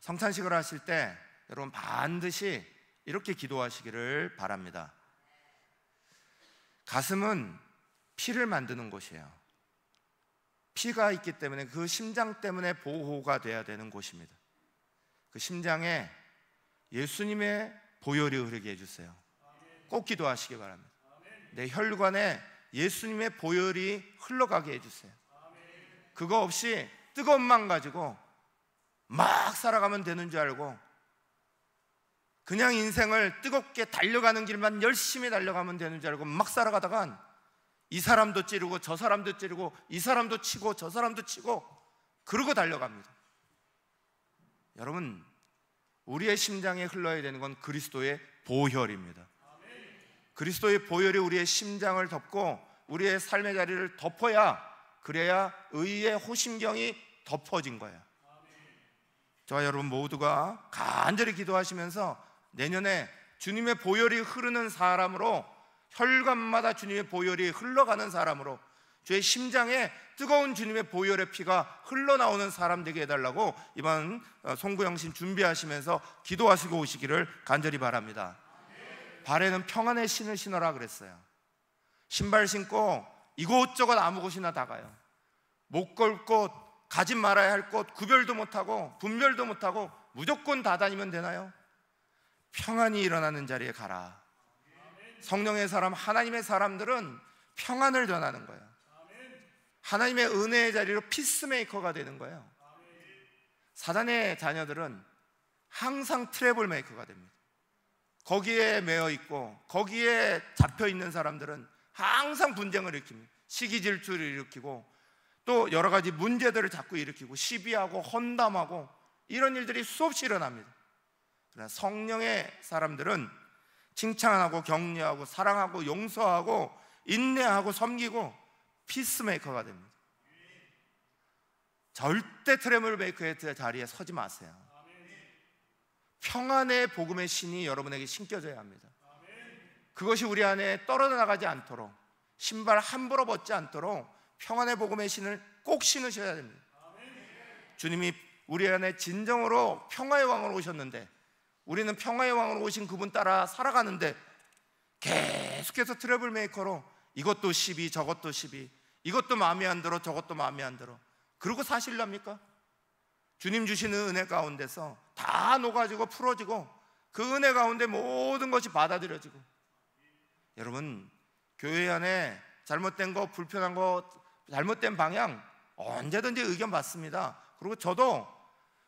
성찬식을 하실 때 여러분 반드시 이렇게 기도하시기를 바랍니다. 가슴은 피를 만드는 곳이에요. 피가 있기 때문에 그 심장 때문에 보호가 돼야 되는 곳입니다. 그 심장에 예수님의 보혈이 흐르게 해주세요. 꼭 기도하시기 바랍니다. 내 혈관에 예수님의 보혈이 흘러가게 해주세요. 그거 없이 뜨거운 맘 가지고 막 살아가면 되는 줄 알고 그냥 인생을 뜨겁게 달려가는 길만 열심히 달려가면 되는 줄 알고 막 살아가다간 이 사람도 찌르고 저 사람도 찌르고 이 사람도 치고 저 사람도 치고 그러고 달려갑니다. 여러분, 우리의 심장에 흘러야 되는 건 그리스도의 보혈입니다. 그리스도의 보혈이 우리의 심장을 덮고 우리의 삶의 자리를 덮어야, 그래야 의의 호심경이 덮어진 거예요. 저와 여러분 모두가 간절히 기도하시면서 내년에 주님의 보혈이 흐르는 사람으로, 혈관마다 주님의 보혈이 흘러가는 사람으로, 주의 심장에 뜨거운 주님의 보혈의 피가 흘러나오는 사람 되게 해달라고 이번 송구영신 준비하시면서 기도하시고 오시기를 간절히 바랍니다. 발에는 평안의 신을 신어라 그랬어요. 신발 신고 이곳저곳 아무 곳이나 다 가요. 못 걸 곳, 가지 말아야 할 곳 구별도 못하고 분별도 못하고 무조건 다 다니면 되나요? 평안이 일어나는 자리에 가라. 성령의 사람, 하나님의 사람들은 평안을 전하는 거예요. 하나님의 은혜의 자리로 피스메이커가 되는 거예요. 사단의 자녀들은 항상 트러블 메이커가 됩니다. 거기에 매여 있고 거기에 잡혀 있는 사람들은 항상 분쟁을 일으킵니다. 시기 질투를 일으키고 또 여러 가지 문제들을 자꾸 일으키고 시비하고 헌담하고 이런 일들이 수없이 일어납니다. 그러나 성령의 사람들은 칭찬하고 격려하고 사랑하고 용서하고 인내하고 섬기고 피스메이커가 됩니다. 절대 트러블 메이커의 자리에 서지 마세요. 평안의 복음의 신이 여러분에게 신겨져야 합니다. 그것이 우리 안에 떨어져 나가지 않도록, 신발 함부로 벗지 않도록 평안의 복음의 신을 꼭 신으셔야 됩니다. 주님이 우리 안에 진정으로 평화의 왕으로 오셨는데, 우리는 평화의 왕으로 오신 그분 따라 살아가는데 계속해서 트러블 메이커로 이것도 시비 저것도 시비, 이것도 마음에 안 들어 저것도 마음에 안 들어, 그러고 사실랍니까? 주님 주시는 은혜 가운데서 다 녹아지고 풀어지고 그 은혜 가운데 모든 것이 받아들여지고, 여러분 교회 안에 잘못된 거, 불편한 거, 잘못된 방향 언제든지 의견 받습니다. 그리고 저도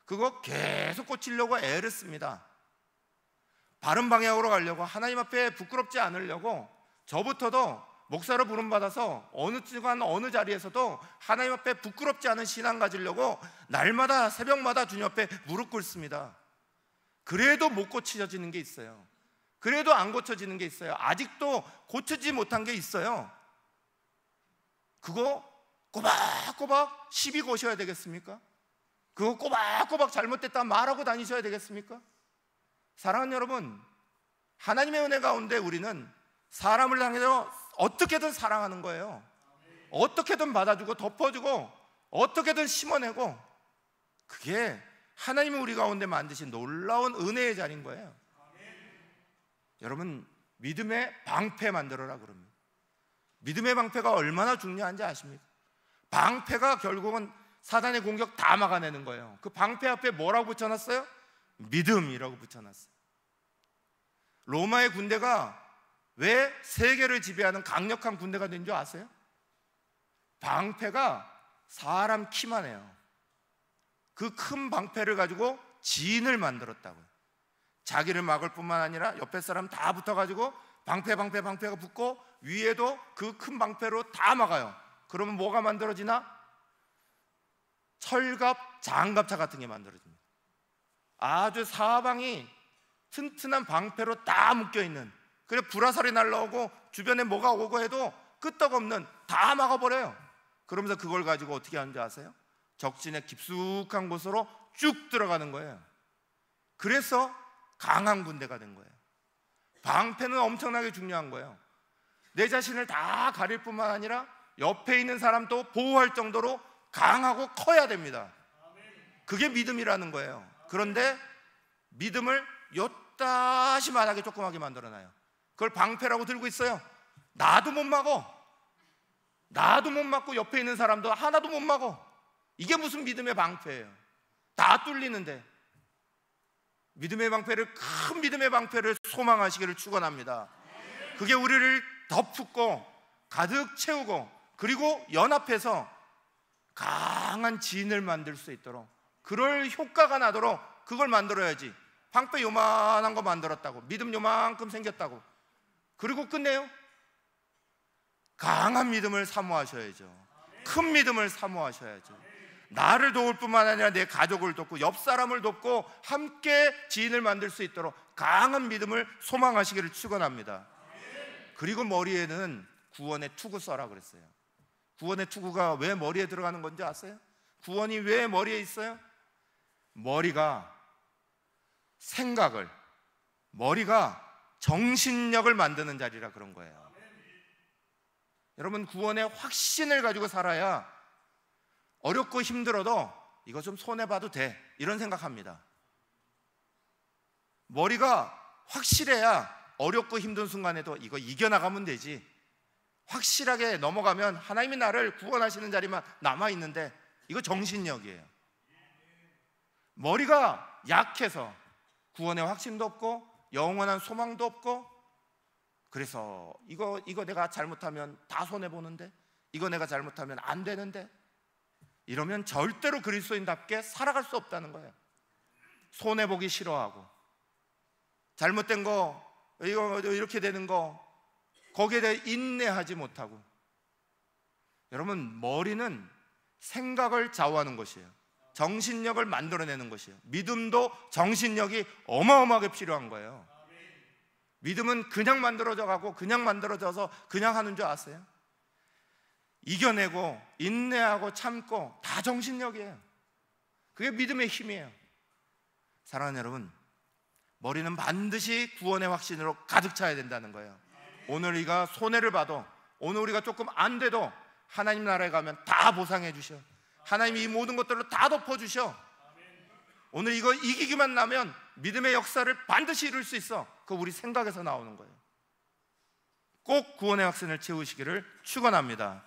그거 계속 고치려고 애를 씁니다. 바른 방향으로 가려고, 하나님 앞에 부끄럽지 않으려고 저부터도 목사로 부름받아서 어느 시간 어느 자리에서도 하나님 앞에 부끄럽지 않은 신앙 가지려고 날마다 새벽마다 주님 앞에 무릎 꿇습니다. 그래도 못 고쳐지는 게 있어요. 그래도 안 고쳐지는 게 있어요. 아직도 고치지 못한 게 있어요. 그거 꼬박꼬박 시비 거셔야 되겠습니까? 그거 꼬박꼬박 잘못됐다 말하고 다니셔야 되겠습니까? 사랑하는 여러분, 하나님의 은혜 가운데 우리는 사람을 향해서 어떻게든 사랑하는 거예요. 어떻게든 받아주고 덮어주고 어떻게든 심어내고, 그게 하나님이 우리 가운데 만드신 놀라운 은혜의 자리인 거예요. 여러분, 믿음의 방패 만들어라 그럽니다. 믿음의 방패가 얼마나 중요한지 아십니까? 방패가 결국은 사단의 공격 다 막아내는 거예요. 그 방패 앞에 뭐라고 붙여놨어요? 믿음이라고 붙여놨어요. 로마의 군대가 왜 세계를 지배하는 강력한 군대가 된 줄 아세요? 방패가 사람 키만 해요. 그 큰 방패를 가지고 진을 만들었다고요. 자기를 막을 뿐만 아니라 옆에 사람 다 붙어가지고 방패가 붙고 위에도 그 큰 방패로 다 막아요. 그러면 뭐가 만들어지나? 철갑, 장갑차 같은 게 만들어집니다. 아주 사방이 튼튼한 방패로 다 묶여있는, 그래 불화살이 날라오고 주변에 뭐가 오고 해도 끄떡없는, 다 막아버려요. 그러면서 그걸 가지고 어떻게 하는지 아세요? 적진의 깊숙한 곳으로 쭉 들어가는 거예요. 그래서 강한 군대가 된 거예요. 방패는 엄청나게 중요한 거예요. 내 자신을 다 가릴 뿐만 아니라 옆에 있는 사람도 보호할 정도로 강하고 커야 됩니다. 그게 믿음이라는 거예요. 그런데 믿음을 요따시만하게 조그맣게 만들어놔요. 그걸 방패라고 들고 있어요. 나도 못 막어. 나도 못 막고 옆에 있는 사람도 하나도 못 막어. 이게 무슨 믿음의 방패예요? 다 뚫리는데. 믿음의 방패를, 큰 믿음의 방패를 소망하시기를 축원합니다. 그게 우리를 덮고 가득 채우고, 그리고 연합해서 강한 지인을 만들 수 있도록, 그럴 효과가 나도록 그걸 만들어야지. 방패 요만한 거 만들었다고, 믿음 요만큼 생겼다고, 그리고 끝내요? 강한 믿음을 사모하셔야죠. 큰 믿음을 사모하셔야죠. 나를 도울 뿐만 아니라 내 가족을 돕고 옆 사람을 돕고 함께 지인을 만들 수 있도록 강한 믿음을 소망하시기를 축원합니다. 그리고 머리에는 구원의 투구 써라 그랬어요. 구원의 투구가 왜 머리에 들어가는 건지 아세요? 구원이 왜 머리에 있어요? 머리가 생각을, 머리가 정신력을 만드는 자리라 그런 거예요. 여러분, 구원의 확신을 가지고 살아야 어렵고 힘들어도 이거 좀 손해봐도 돼, 이런 생각합니다. 머리가 확실해야 어렵고 힘든 순간에도 이거 이겨나가면 되지, 확실하게 넘어가면 하나님이 나를 구원하시는 자리만 남아있는데, 이거 정신력이에요. 머리가 약해서 구원의 확신도 없고 영원한 소망도 없고, 그래서 이거 내가 잘못하면 다 손해보는데, 이거 내가 잘못하면 안 되는데, 이러면 절대로 그리스도인답게 살아갈 수 없다는 거예요. 손해보기 싫어하고, 잘못된 거, 이거 이렇게 되는 거, 거기에 대해 인내하지 못하고. 여러분, 머리는 생각을 좌우하는 것이에요. 정신력을 만들어내는 것이에요. 믿음도 정신력이 어마어마하게 필요한 거예요. 믿음은 그냥 만들어져 가고 그냥 만들어져서 그냥 하는 줄 아세요? 이겨내고 인내하고 참고 다 정신력이에요. 그게 믿음의 힘이에요. 사랑하는 여러분, 머리는 반드시 구원의 확신으로 가득 차야 된다는 거예요. 오늘 우리가 손해를 봐도, 오늘 우리가 조금 안 돼도 하나님 나라에 가면 다 보상해 주셔. 하나님이 이 모든 것들로 다 덮어주셔. 오늘 이거 이기기만 나면 믿음의 역사를 반드시 이룰 수 있어. 그거 우리 생각에서 나오는 거예요. 꼭 구원의 확신을 채우시기를 축원합니다.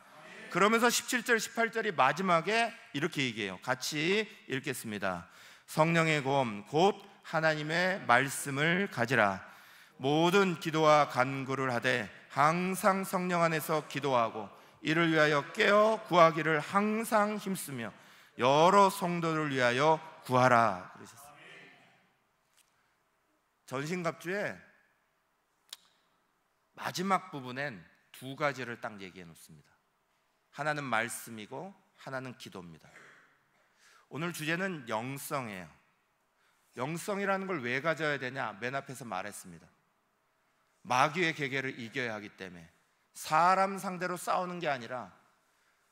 그러면서 17절 18절이 마지막에 이렇게 얘기해요. 같이 읽겠습니다. 성령의 검 곧 하나님의 말씀을 가지라. 모든 기도와 간구를 하되 항상 성령 안에서 기도하고 이를 위하여 깨어 구하기를 항상 힘쓰며 여러 성도를 위하여 구하라 그러셨어요. 전신갑주의 마지막 부분엔 두 가지를 딱 얘기해 놓습니다. 하나는 말씀이고 하나는 기도입니다. 오늘 주제는 영성이에요. 영성이라는 걸 왜 가져야 되냐? 맨 앞에서 말했습니다. 마귀의 계계를 이겨야 하기 때문에, 사람 상대로 싸우는 게 아니라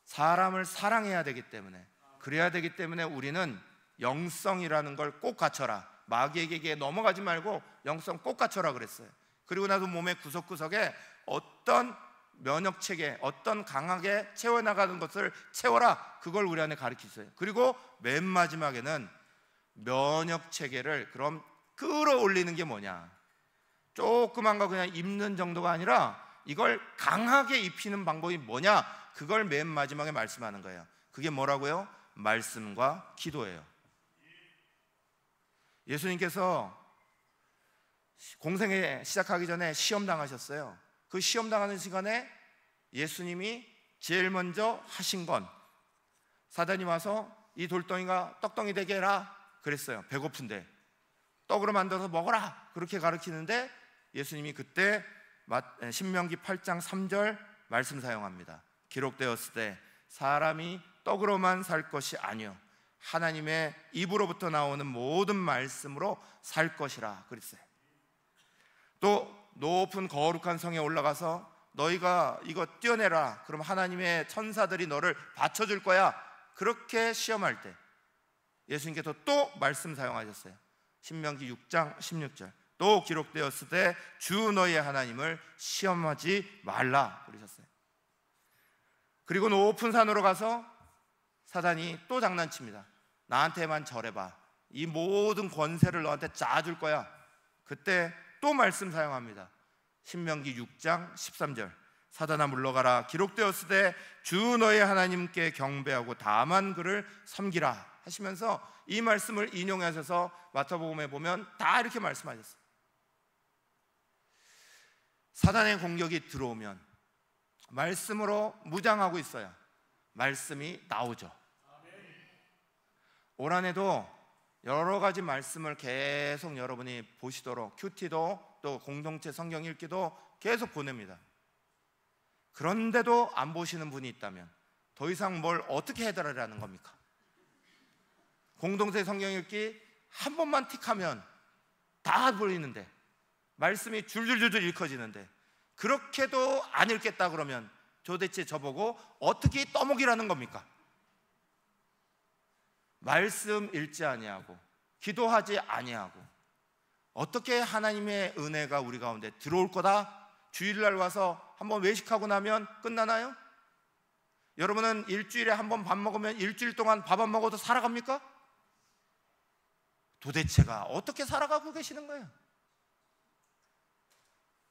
사람을 사랑해야 되기 때문에, 그래야 되기 때문에 우리는 영성이라는 걸 꼭 갖춰라. 마귀의 계계에 넘어가지 말고 영성 꼭 갖춰라 그랬어요. 그리고 나서 몸의 구석구석에 어떤 면역체계, 어떤 강하게 채워나가는 것을 채워라. 그걸 우리 안에 가르치셨어요. 그리고 맨 마지막에는 면역체계를 그럼 끌어올리는 게 뭐냐? 조그만 거 그냥 입는 정도가 아니라 이걸 강하게 입히는 방법이 뭐냐? 그걸 맨 마지막에 말씀하는 거예요. 그게 뭐라고요? 말씀과 기도예요. 예수님께서 공생에 시작하기 전에 시험 당하셨어요. 그 시험 당하는 시간에 예수님이 제일 먼저 하신 건, 사단이 와서 이 돌덩이가 떡덩이 되게 해라 그랬어요. 배고픈데 떡으로 만들어서 먹어라 그렇게 가르치는데, 예수님이 그때 신명기 8장 3절 말씀 사용합니다. 기록되었을 때 사람이 떡으로만 살 것이 아니요 하나님의 입으로부터 나오는 모든 말씀으로 살 것이라 그랬어요. 또 높은 거룩한 성에 올라가서 너희가 이거 뛰어내라, 그럼 하나님의 천사들이 너를 받쳐줄 거야, 그렇게 시험할 때 예수님께서 또 말씀 사용하셨어요. 신명기 6장 16절 또 기록되었을 때 주 너희의 하나님을 시험하지 말라 그러셨어요. 그리고 높은 산으로 가서 사단이 또 장난칩니다. 나한테만 절해봐, 이 모든 권세를 너한테 다 줄 거야. 그때 또 말씀 사용합니다. 신명기 6장 13절 사단아 물러가라, 기록되었을 때 주 너의 하나님께 경배하고 다만 그를 섬기라 하시면서 이 말씀을 인용하셔서 마태복음에 보면 다 이렇게 말씀하셨어요. 사단의 공격이 들어오면 말씀으로 무장하고 있어야 말씀이 나오죠. 올 한해도 여러 가지 말씀을 계속 여러분이 보시도록 큐티도 또 공동체 성경 읽기도 계속 보냅니다. 그런데도 안 보시는 분이 있다면 더 이상 뭘 어떻게 해달라는 겁니까? 공동체 성경 읽기 한 번만 틱하면 다 보이는데, 말씀이 줄줄줄줄 읽혀지는데, 그렇게도 안 읽겠다 그러면 도대체 저보고 어떻게 떠먹이라는 겁니까? 말씀 읽지 아니하고 기도하지 아니하고 어떻게 하나님의 은혜가 우리 가운데 들어올 거다? 주일날 와서 한번 외식하고 나면 끝나나요? 여러분은 일주일에 한 번 밥 먹으면 일주일 동안 밥 안 먹어도 살아갑니까? 도대체가 어떻게 살아가고 계시는 거예요?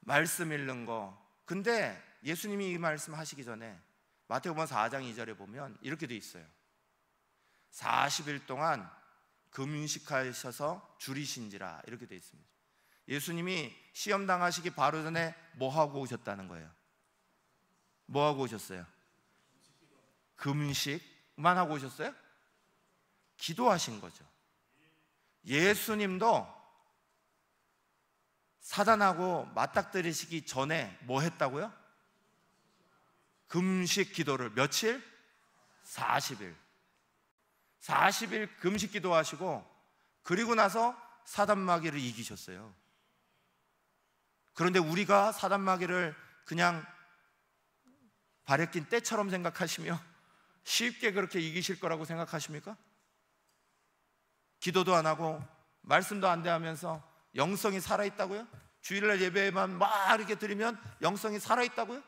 말씀 읽는 거. 근데 예수님이 이 말씀 하시기 전에 마태복음 4장 2절에 보면 이렇게 돼 있어요. 40일 동안 금식하셔서 줄이신지라, 이렇게 돼 있습니다. 예수님이 시험 당하시기 바로 전에 뭐 하고 오셨다는 거예요? 뭐 하고 오셨어요? 금식만 하고 오셨어요? 기도하신 거죠. 예수님도 사단하고 맞닥뜨리시기 전에 뭐 했다고요? 금식 기도를 며칠? 40일. 40일 금식 기도하시고, 그리고 나서 사단마귀를 이기셨어요. 그런데 우리가 사단마귀를 그냥 발에 낀 때처럼 생각하시며 쉽게 그렇게 이기실 거라고 생각하십니까? 기도도 안 하고 말씀도 안 대하면서 영성이 살아있다고요? 주일날 예배만 막 이렇게 드리면 영성이 살아있다고요?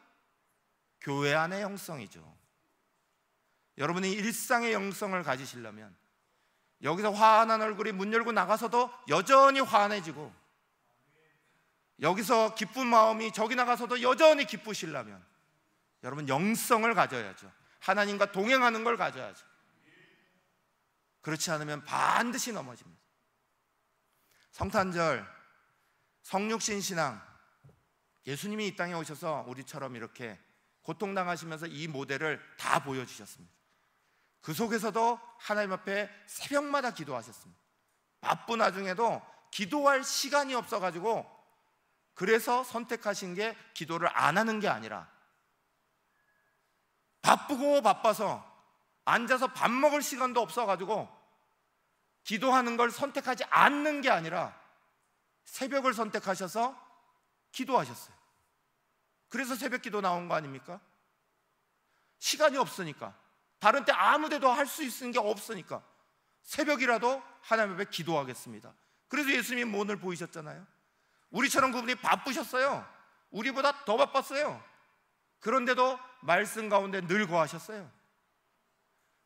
교회 안의 영성이죠. 여러분이 일상의 영성을 가지시려면 여기서 화난 얼굴이 문 열고 나가서도 여전히 환해지고, 여기서 기쁜 마음이 저기 나가서도 여전히 기쁘시려면 여러분 영성을 가져야죠. 하나님과 동행하는 걸 가져야죠. 그렇지 않으면 반드시 넘어집니다. 성탄절, 성육신 신앙, 예수님이 이 땅에 오셔서 우리처럼 이렇게 고통당하시면서 이 모델을 다 보여주셨습니다. 그 속에서도 하나님 앞에 새벽마다 기도하셨습니다. 바쁜 와중에도 기도할 시간이 없어가지고, 그래서 선택하신 게 기도를 안 하는 게 아니라, 바쁘고 바빠서 앉아서 밥 먹을 시간도 없어가지고 기도하는 걸 선택하지 않는 게 아니라 새벽을 선택하셔서 기도하셨어요. 그래서 새벽 기도 나온 거 아닙니까? 시간이 없으니까, 다른 때 아무 데도 할 수 있는 게 없으니까 새벽이라도 하나님 앞에 기도하겠습니다. 그래서 예수님이 문을 보이셨잖아요. 우리처럼 그분이 바쁘셨어요. 우리보다 더 바빴어요. 그런데도 말씀 가운데 늘 거하셨어요.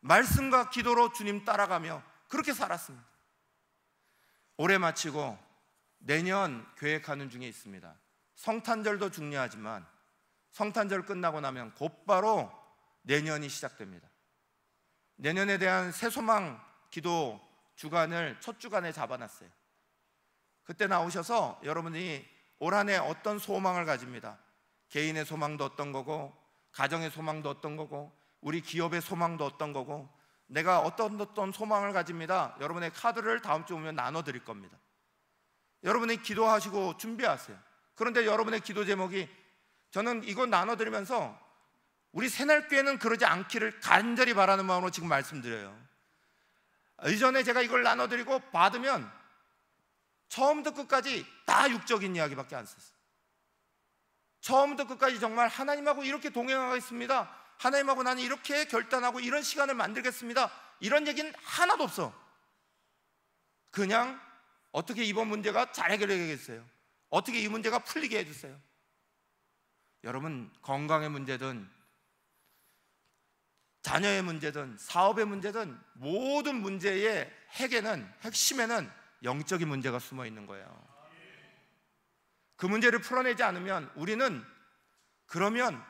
말씀과 기도로 주님 따라가며 그렇게 살았습니다. 올해 마치고 내년 계획하는 중에 있습니다. 성탄절도 중요하지만 성탄절 끝나고 나면 곧바로 내년이 시작됩니다. 내년에 대한 새소망 기도 주간을 첫 주간에 잡아놨어요. 그때 나오셔서 여러분이 올 한 해 어떤 소망을 가집니다. 개인의 소망도 어떤 거고, 가정의 소망도 어떤 거고, 우리 기업의 소망도 어떤 거고, 내가 어떤 소망을 가집니다. 여러분의 카드를 다음 주 오면 나눠드릴 겁니다. 여러분이 기도하시고 준비하세요. 그런데 여러분의 기도 제목이, 저는 이거 나눠드리면서 우리 새날교회는 그러지 않기를 간절히 바라는 마음으로 지금 말씀드려요. 이전에 제가 이걸 나눠드리고 받으면 처음부터 끝까지 다 육적인 이야기밖에 안 썼어요. 처음부터 끝까지 정말 하나님하고 이렇게 동행하겠습니다, 하나님하고 나는 이렇게 결단하고 이런 시간을 만들겠습니다, 이런 얘기는 하나도 없어. 그냥 어떻게 이번 문제가 잘 해결되겠어요, 어떻게 이 문제가 풀리게 해주세요. 여러분, 건강의 문제든 자녀의 문제든 사업의 문제든 모든 문제의 핵심에는 영적인 문제가 숨어 있는 거예요. 그 문제를 풀어내지 않으면 우리는 그러면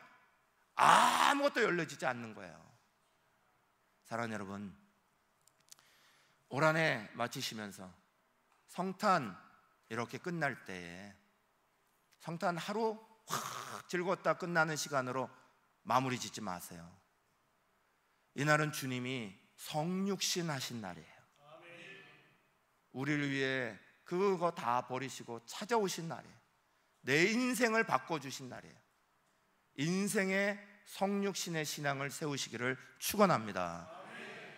아무것도 열려지지 않는 거예요. 사랑하는 여러분, 올 한 해 마치시면서 성탄 이렇게 끝날 때에 성탄 하루 확 즐거웠다 끝나는 시간으로 마무리 짓지 마세요. 이날은 주님이 성육신 하신 날이에요. 우리를 위해 그거 다 버리시고 찾아오신 날이에요. 내 인생을 바꿔주신 날이에요. 인생의 성육신의 신앙을 세우시기를 축원합니다.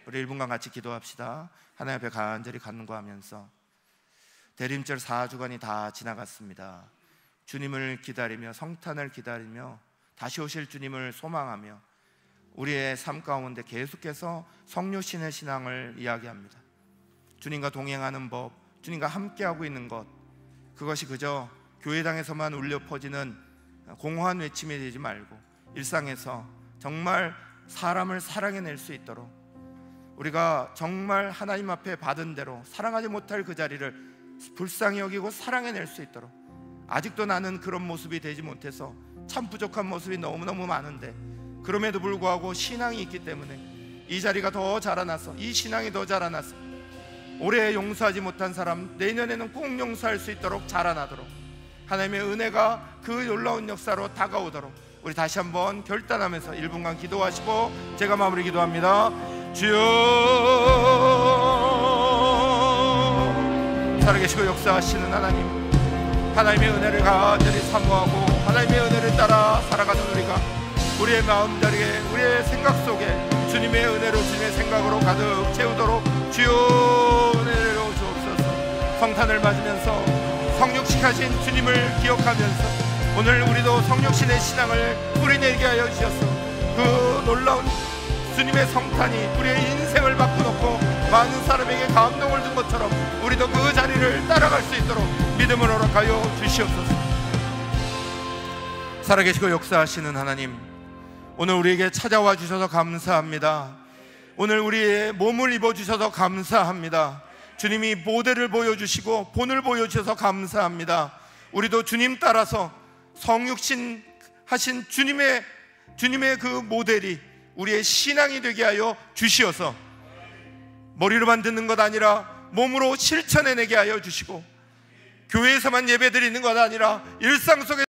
우리 1분간 같이 기도합시다. 하나님 앞에 간절히 간구하면서 대림절 4주간이 다 지나갔습니다. 주님을 기다리며 성탄을 기다리며 다시 오실 주님을 소망하며 우리의 삶 가운데 계속해서 성육신의 신앙을 이야기합니다. 주님과 동행하는 법, 주님과 함께하고 있는 것, 그것이 그저 교회당에서만 울려 퍼지는 공허한 외침이 되지 말고 일상에서 정말 사람을 사랑해낼 수 있도록, 우리가 정말 하나님 앞에 받은 대로 사랑하지 못할 그 자리를 불쌍히 여기고 사랑해낼 수 있도록, 아직도 나는 그런 모습이 되지 못해서 참 부족한 모습이 너무너무 많은데 그럼에도 불구하고 신앙이 있기 때문에 이 자리가 더 자라나서, 이 신앙이 더 자라나서 올해 용서하지 못한 사람 내년에는 꼭 용서할 수 있도록 자라나도록, 하나님의 은혜가 그 놀라운 역사로 다가오도록 우리 다시 한번 결단하면서 1분간 기도하시고 제가 마무리 기도합니다. 주여, 살아계시고 역사하시는 하나님, 하나님의 은혜를 간절히 사모하고 하나님의 은혜를 따라 살아가는 우리의 마음자리에, 우리의 생각 속에 주님의 은혜로, 주님의 생각으로 가득 채우도록 주여 은혜로 주옵소서. 성탄을 맞으면서 성육식 하신 주님을 기억하면서 오늘 우리도 성육신의 신앙을 뿌리내게 하여 주셔서 그 놀라운 주님의 성탄이 우리의 인생을 바꾸놓고 많은 사람에게 감동을 준 것처럼 우리도 그 자리를 따라갈 수 있도록 믿음을 허락하여 주시옵소서. 살아계시고 역사하시는 하나님, 오늘 우리에게 찾아와 주셔서 감사합니다. 오늘 우리의 몸을 입어주셔서 감사합니다. 주님이 모델을 보여주시고 본을 보여주셔서 감사합니다. 우리도 주님 따라서 성육신 하신 주님의 그 모델이 우리의 신앙이 되게 하여 주시어서 머리로만 듣는 것 아니라 몸으로 실천해내게 하여 주시고, 교회에서만 예배드리는 것 아니라 일상 속에